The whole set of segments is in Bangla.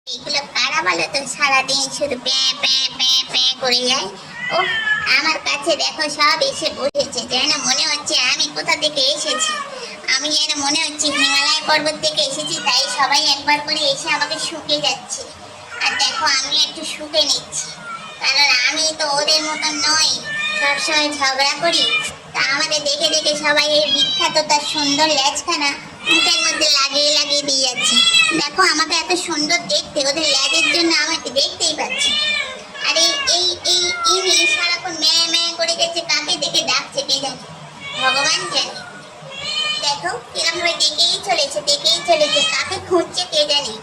এগুলো কারা বলো তো, সারাদিন শুধু প্যাঁ প্যাঁ প্যাঁ প্যাঁ করে যায়। ও, আমার কাছে দেখো সব এসে বসেছে, যেন মনে হচ্ছে আমি কোথা থেকে এসেছি। আমি যেন মনে হচ্ছে হিমালয় পর্বত থেকে এসেছি, তাই সবাই একবার করে এসে আমাকে শুকে যাচ্ছে। আর দেখো আমি একটু শুকে নিচ্ছি, কারণ আমি তো ওদের মতন নই, সবসময় ঝগড়া করি। তা আমাকে দেখে দেখে সবাই এই বিখ্যাত তার সুন্দর ল্যাজখানা মুখের মধ্যে লাগিয়ে লাগিয়ে দিয়ে যাচ্ছে। দেখো আমাকে এত সুন্দর দেখতে, ওদের ল্যাজের জন্য আমাকে দেখতেই পাচ্ছি। আর এই ইনি সারাক্ষণ ম্যাঁ ম্যাঁ করে গেছে, কাকে দেখে ডাকছে কে জানে, ভগবান জানে। দেখো কিরম ভাবে ডেকেই চলেছে, কাকে খুঁজছে কে জানে।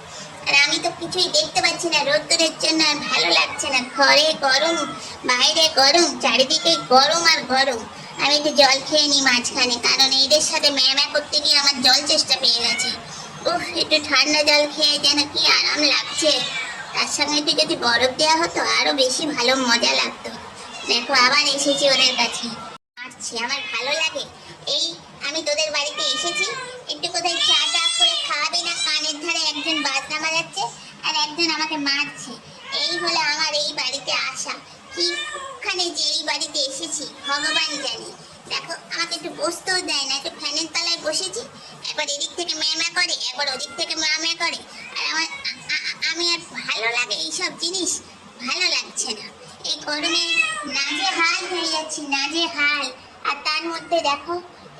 আর আমি তো কিছুই দেখতে পাচ্ছি না, রোদ্দুরের জন্য আর ভালো লাগছে না। ঘরে গরম, বাইরে গরম, চারিদিকে গরম আর গরম। আমি একটু জল খেয়ে নিই মাঝখানে, কারণ এদের সাথে ম্যামা করতে গিয়ে আমার জল চেষ্টা পেয়ে গেছে। উফ, একটু ঠান্ডা জল খেয়ে যেন কি আরাম লাগছে। তার সঙ্গে একটু যদি বরফ দেওয়া হতো আরো বেশি ভালো মজা লাগতো। দেখো আবার এসেছি ওদের কাছে, আসছি, আমার ভালো লাগে। এই আমি তোদের বাড়িতে এসেছি, একটু কোথায় চা টা করে খাওয়াবি না? কানের ধারে একজন বাজনা বাজাচ্ছে আর একজন আমাকে মারছে। এই হলো আমার এই বাড়িতে আসা। কিখানে যে এই বাড়িতে এসেছি ভগবান জানে। দেখো আমাকে একটু বসতেও দেয় না, একটু ফ্যানের তলায় বসেছি, একবার এদিক থেকে ম্যামা করে, একবার ওদিক থেকে ম্যামা করে। আর আমার আমি আর ভালো লাগে এইসব জিনিস, ভালো লাগছে না। এই গরমে নাজেহাল হয়ে যাচ্ছি, নাজেহাল। আর তার মধ্যে দেখো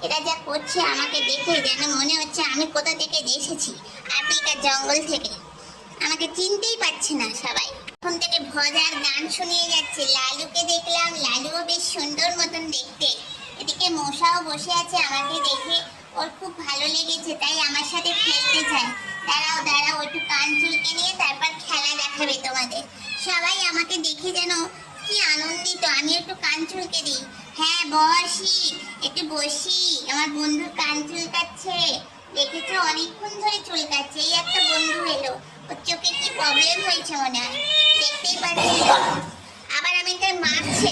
এরা যা করছে, আমাকে দেখে যেন মনে হচ্ছে আমি কোথা থেকে এসেছি, আফ্রিকার জঙ্গল থেকে। আমাকে চিনতেই পারছে না সবাই। এখন থেকে ভজার গান শুনিয়ে যাচ্ছে। লালুকে দেখলাম, লালুও বেশ সুন্দর মতন দেখতে। এদিকে মশাও বসে আছে, আমাকে দেখে ওর খুব ভালো লেগেছে, তাই আমার সাথে খেলতে চায়। দাঁড়াও দাঁড়াও, একটু কান চুলকে নিয়ে তারপর খেলা দেখাবে তোমাদের। সবাই আমাকে দেখে যেন কি আনন্দিত, আমি একটু কান চুলকে দিই। হ্যাঁ বসি, একটু বসি। আমার বন্ধুর কান চুলকাচ্ছে, দেখেছো অনেকক্ষণ ধরে চুলকাচ্ছে। এই একটা বন্ধু এলো, ওর চোখে কি প্রবলেম হয়েছে মনে হয়, দেখতেই পাচ্ছি। আবার আমাকে মারছে,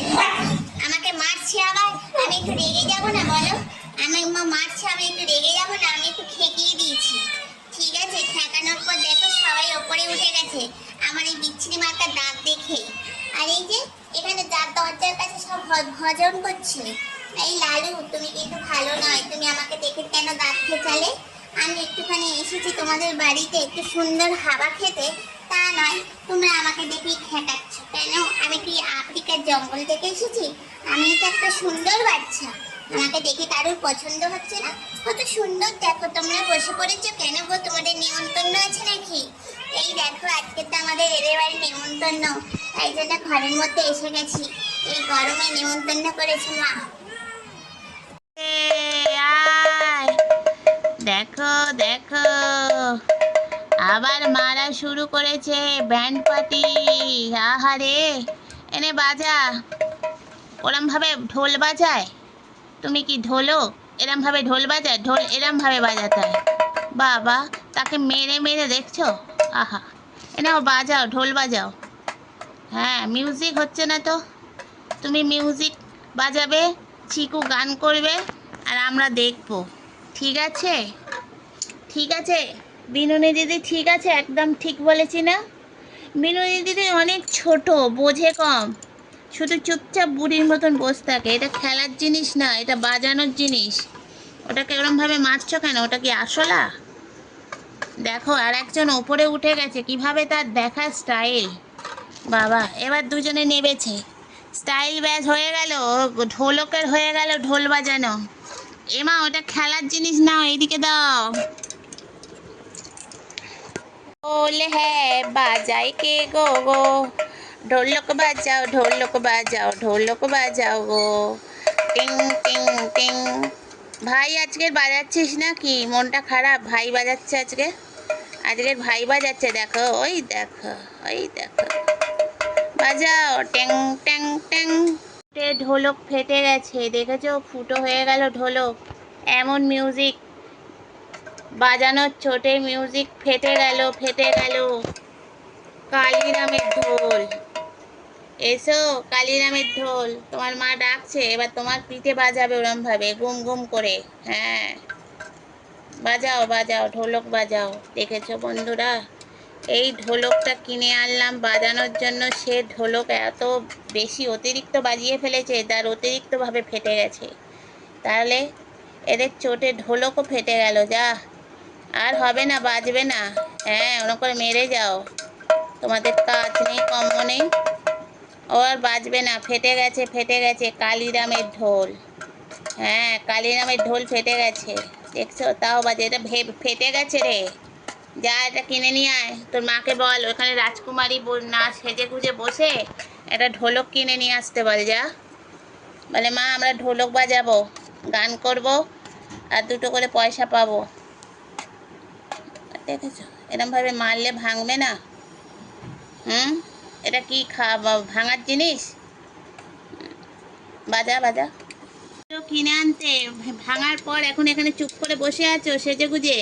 আমাকে মারছে আবার। আমি একটু রেগে যাব না বলো? আমি মারছে, আমি একটু রেগে যাব না? আমি একটু খেকিয়ে দিয়েছি, ঠিক আছে? ঠেকানোর পর দেখো সবাই ওপরে উঠে গেছে আমার এই বিচ্ছিরি মার্কা দাঁত দেখে। আর এই যে এখানে দাঁত দরজার কাছে সব ভজন করছে। এই লালু, তুমি কিন্তু ভালো নয়, তুমি আমাকে দেখে কেন দাঁত খেচালে? আমি একটুখানি এসেছি তোমাদের বাড়িতে একটু সুন্দর হাওয়া খেতে, তা নয় তোমরা আমাকে দেখেই খেটাচ্ছ কেন? আমি কি আফ্রিকার জঙ্গল থেকে এসেছি? আমি তো একটা সুন্দর বাচ্চা, আমাকে দেখে কারোর পছন্দ হচ্ছে না? কত সুন্দর দেখো, তোমরা বসে পড়েছো কেন গো? তোমাদের নিমন্ত্রণ আছে নাকি? এই দেখো আজকে তো আমাদের এদের বাড়ি নিমন্ত্রণ, তাই জন্য ঘরের মধ্যে এসে গেছি। এই গরমে নিমন্ত্রণ করেছে মা। আয় দেখো দেখো, আবার মারা শুরু করেছে ব্যান্ড পার্টি। আহারে, এনে বাজা। ওরম ভাবে ঢোল বাজায়? তুমি কি ঢোলো? এরম ভাবে ঢোল বাজায়? ঢোল এরম ভাবে বাজাতে হয় বাবা। তাকে মেরে মেরে দেখছো? আহা, এনাও বাজাও, ঢোল বাজাও। হ্যাঁ, মিউজিক হচ্ছে না তো? তুমি মিউজিক বাজাবে, চিকু গান করবে, আর আমরা দেখবো। ঠিক আছে? ঠিক আছে বিনুনি দিদি, ঠিক আছে? একদম ঠিক বলেছি না? বিনুনি দিদি অনেক ছোট, বোঝে কম, শুধু চুপচাপ বুড়ির মতন বসে থাকে। এটা খেলার জিনিস না, এটা বাজানোর জিনিস। ওটাকে এরমভাবে মারছো কেন? ওটা কি আসলা? দেখো আর একজন ওপরে উঠে গেছে, কিভাবে তার দেখার স্টাইল। বাবা, এবার দুজনে নেবেছে, স্টাইল ব্যাস হয়ে গেল, ঢোলকের হয়ে গেল ঢোল বাজানো। এমা, ওটা খেলার জিনিস না, এইদিকে দাও। ঢোল হ্যাঁ বাজাই কে গো গো, ঢোলক বাজাও ঢোলক বাজাও ঢোলক বাজাও গো, টিং টিং টিং। ভাই আজকের বাজাচ্ছিস না কি? মনটা খারাপ? ভাই বাজাচ্ছে আজকে, আজকের ভাই বাজাচ্ছে। দেখো, ওই দেখো, ওই দেখো, বাজাও ট্যাং ট্যাং ট্যাং। ঢোলক ফেটে গেছে, দেখেছো? ফুটো হয়ে গেল ঢোলক। এমন মিউজিক বাজানোর চোটে মিউজিক ফেটে গেল, ফেটে গেল। কালিরামের ঢোল, এসো কালিরামের ঢোল। তোমার মা ডাকছে, এবার তোমার পিঠে বাজাবে ওরম ভাবে গুম গুম করে। হ্যাঁ, বাজাও বাজাও, ঢোলক বাজাও। দেখেছো বন্ধুরা? এই ঢোলকটা কিনে আনলাম বাজানোর জন্য, সে ঢোলক এত বেশি অতিরিক্ত বাজিয়ে ফেলেছে, তার অতিরিক্তভাবে ফেটে গেছে। তাহলে এদের চোটে ঢোলকও ফেটে গেল। যা, আর হবে না, বাজবে না। হ্যাঁ, ওরকম করে মেরে যাও, তোমাদের কাজ নেই, কম্ম নেই। ও আর বাজবে না, ফেটে গেছে, ফেটে গেছে। কালিরামের ঢোল, হ্যাঁ কালিরামের ঢোল ফেটে গেছে, দেখছো? তাও বাজে, এটা ফেটে গেছে রে। যা, এটা কিনে নিয়ে আয়, তোর মাকে বল ওখানে রাজকুমারী না সেজে গুজে বসে একটা ঢোলক কিনে নিয়ে আসতে বল। যা, বলে মা আমরা ঢোলক বাজাবো, গান করব, আর দুটো করে পয়সা পাবো। দেখেছো এরমভাবে মারলে ভাঙবে না? হুম, এটা কি ভাঙার জিনিস? বাজা বাজা। তো কিনে আনতে, ভাঙার পর এখন এখানে চুপ করে বসে আছো সেজে গুজে।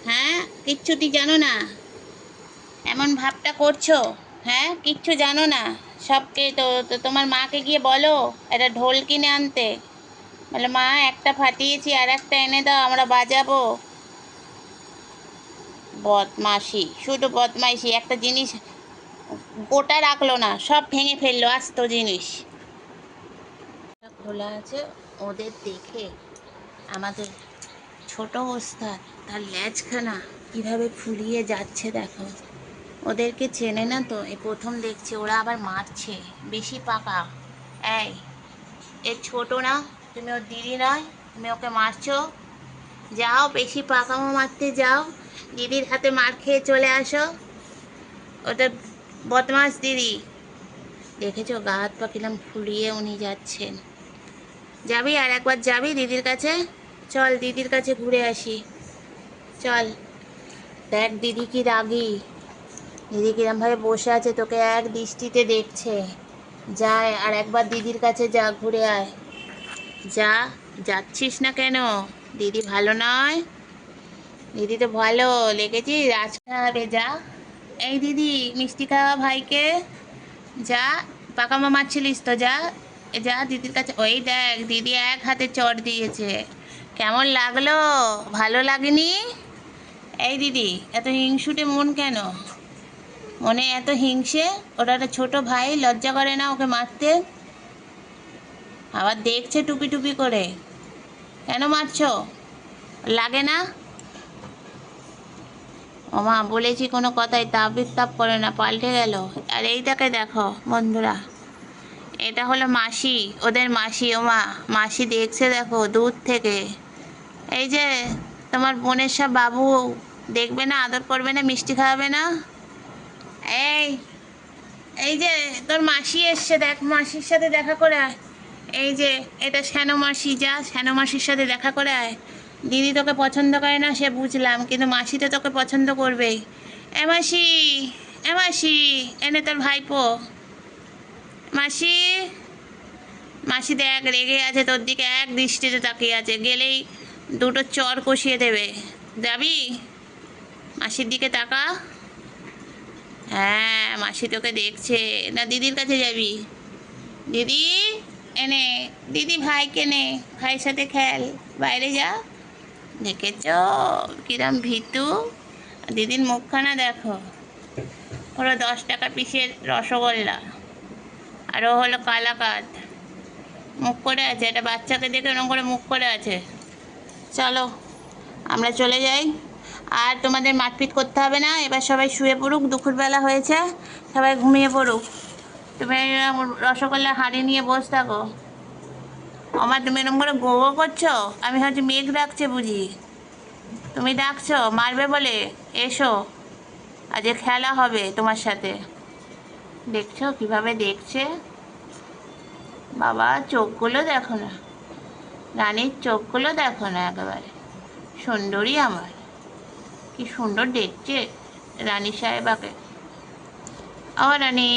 হ্যাঁ, কিচ্ছুটি জানো না, এমন ভাবটা করছো। হ্যাঁ, কিচ্ছু জানো না। সবকে তো তোমার মাকে গিয়ে বলো একটা ঢোল কিনে আনতে। বলে মা একটা ফাটিয়েছি, আর একটা এনে দাও, আমরা বাজাবো। বদমাশি, শুধু বদমাইশি। একটা জিনিস গোটা রাখলো না, সব ভেঙে ফেললো আস্ত জিনিস। খোলা আছে, ওদের দেখে আমাদের ছোট ওস্তাদ তার ল্যাজখানা কিভাবে ফুলিয়ে যাচ্ছে দেখো। ওদেরকে চেনে না তো, এই প্রথম দেখছে, ওরা আবার মারছে বেশি পাকা। এই, এ ছোট না, তুমি ওর দিদি নয়, তুমি ওকে মারছো? যাও, বেশি পাকামো মারতে যাও, দিদির হাতে মার খেয়ে চলে আসো। ওটা বদমাস দিদি, দেখেছো গা হাত পা কিরম ফুলিয়ে উনি যাচ্ছেন। যাবি, আর একবার যাবি দিদির কাছে? চল দিদির কাছে ঘুরে আসি, চল। দেখ দিদি কি রাগী, দিদি কিরমভাবে বসে আছে, তোকে এক দৃষ্টিতে দেখছে। যায়, আর একবার দিদির কাছে যা, ঘুরে আয়। যা, যাচ্ছিস না কেন? দিদি ভালো নয়? দিদি তো ভালো, লেগেছি রাজ খাওয়াবে। যা, এই দিদি মিষ্টি খাওয়া ভাইকে। যা, পাকামো মারছিলিস তো, যা। যা দিদির কাছে। ওই দেখ দিদি এক হাতে চড় দিয়েছে, কেমন লাগলো? ভালো লাগেনি? এই দিদি এত হিংসুটে মন কেন? মনে এত হিংসে? ওটা একটা ছোট ভাই, লজ্জা করে না ওকে মারতে? আবার দেখছে টুপি টুপি করে, কেন মারছো? লাগে না? ও মা, বলেছি কোনো কথাই তাপ বিত্তাপ করে না, পাল্টে গেল। আর এইটাকে দেখো বন্ধুরা, এটা হলো মাসি, ওদের মাসি। ও মা, মাসি দেখছে দেখো দূর থেকে। এই যে তোমার বোনের সব বাবু, দেখবে না, আদর করবে না, মিষ্টি খাওয়াবে না? এই, এই যে তোর মাসি এসছে, দেখ মাসির সাথে দেখা করে আয়। এই যে এটা শ্যানো মাসি, যা শ্যানো মাসির সাথে দেখা করে আয়। দিদি তোকে পছন্দ করে না সে বুঝলাম, কিন্তু মাসি তো তোকে পছন্দ করবেই। এ মাসি, এ মাসি, এনে তোর ভাইপো। মাসি, মাসি দেখ রেগে আছে তোর দিকে, এক দৃষ্টিতে তাকিয়ে আছে, গেলেই দুটো চর কষিয়ে দেবে। যাবি? মাসির দিকে তাকা। হ্যাঁ, মাসি তোকে দেখছে না, দিদির কাছে যাবি? দিদি এনে, দিদি ভাইকে নে, ভাইয়ের সাথে খেল, বাইরে যা। দেখেছ কিরম ভীতু? দিদির মুখখানা দেখো, ওরা 10 টাকা পিসের রসগোল্লা, আর ও হলো কালাকাঁদ, মুখ করে আছে। এটা বাচ্চাকে দেখে ওরকম করে মুখ করে আছে। চলো আমরা চলে যাই, আর তোমাদের মারপিট করতে হবে না। এবার সবাই শুয়ে পড়ুক, দুপুরবেলা হয়েছে, সবাই ঘুমিয়ে পড়ুক। তুমি রসগোল্লা হাঁড়ি নিয়ে বসে থাকো। আমার, তুমি এরকম করে গো গো করছো, আমি হয়তো মেঘ ডাকছে বুঝি, তুমি ডাকছো মারবে বলে। এসো, আজ খেলা হবে তোমার সাথে। দেখছো কিভাবে দেখছে? বাবা চোখগুলো দেখো না, রানীর চোখগুলো দেখো না, একেবারে সুন্দরী আমার, কি সুন্দর দেখছে রানী সাহেবাকে। ও রানী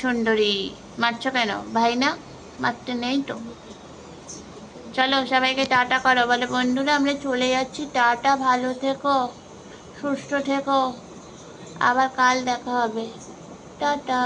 সুন্দরী, মারছো কেন? ভাই না, মারতে নেই তো। চলো সবাইকে টাটা করো, বলে বন্ধুরা আমরা চলে যাচ্ছি, টাটা, ভালো থেকো, সুস্থ থেকো, আবার কাল দেখা হবে, টাটা।